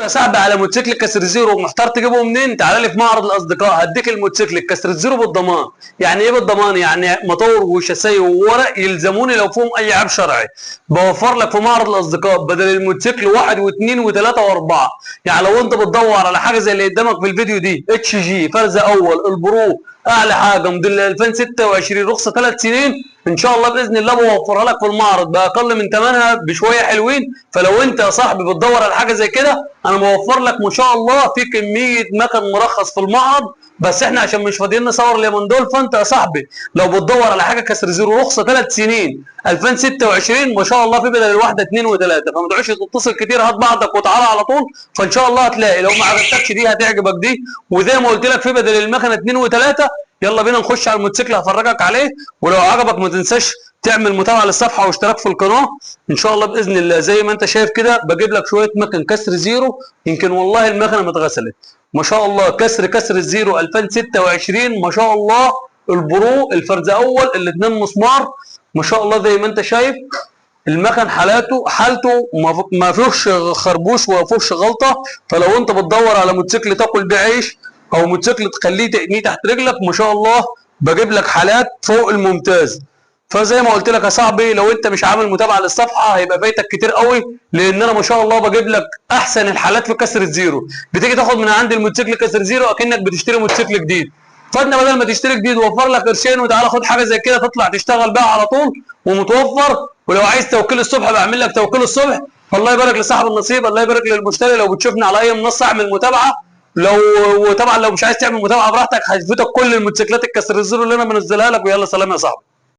يا صاحبي على موتوسيكل كسر زيرو، محتار تجيبه منين؟ تعالى لي في معرض الاصدقاء هديك الموتوسيكل كسر زيرو بالضمان. يعني ايه بالضمان؟ يعني موتور وشاسيه وورق يلزموني لو فيهم اي عيب شرعي. بوفر لك في معرض الاصدقاء بدل الموتوسيكل واحد واثنين وثلاثه واربعه. يعني لو انت بتدور على حاجه زي اللي قدامك في الفيديو دي، اتش جي فرز اول البرو اعلى حاجه موديل 2026 رخصه 3 سنين، ان شاء الله باذن الله بوفرها لك في المعرض باقل من ثمنها بشويه حلوين. فلو انت يا صاحبي بتدور على حاجه زي كده انا موفر لك ما شاء الله في كميه مكن مرخص في المعرض. بس احنا عشان مش فاضيين نصور اليومين دول، فانت يا صاحبي لو بتدور على حاجه كسر زيرو رخصه 3 سنين 2026 ما شاء الله في بدل الواحده اثنين وثلاثه، فما تقعدش تتصل كتير، هات بعضك وتعالى على طول. فان شاء الله هتلاقي، لو ما عجبتكش دي هتعجبك دي. وزي ما قلت لك في بدل المكنه اثنين وثلاثه. يلا بينا نخش على الموتوسيكل هفرجك عليه. ولو عجبك ما تنساش تعمل متابعه للصفحه واشتراك في القناه. ان شاء الله باذن الله زي ما انت شايف كده بجيب لك شويه مكن كسر زيرو، يمكن والله المكنه ما اتغسلت. ما شاء الله كسر الزيرو 2026 ما شاء الله. البرو الفرز اول الاثنين مسمار ما شاء الله زي ما انت شايف. المكن حالته ما فيهوش خربوش وما فيهوش غلطه. فلو انت بتدور على موتوسيكل تاكل بيه عيش او موتوسيكل تخليه تقنيه تحت رجلك، ما شاء الله بجيب لك حالات فوق الممتاز. فزي ما قلت لك يا صاحبي لو انت مش عامل متابعه للصفحه هيبقى فايتك كتير قوي، لان انا ما شاء الله بجيب لك احسن الحالات في كسر الزيرو. بتيجي تاخد من عندي الموتوسيكل كسر زيرو اكنك بتشتري موتوسيكل جديد. فانا بدل ما تشتري جديد وفر لك قرشين وتعالى خد حاجه زي كده تطلع تشتغل بيها على طول ومتوفر. ولو عايز توكيل الصبح بعمل لك توكيل الصبح. فالله يبارك لصاحب النصيب، الله يبارك للمشتري. لو بتشوفني على اي منصه اعمل متابعه. وطبعا لو مش عايز تعمل متابعه براحتك هيفوتك كل الموتوسيكلات الكسر الزيرو اللي انا بنزلها لك. ويلا سلام يا صاحبي.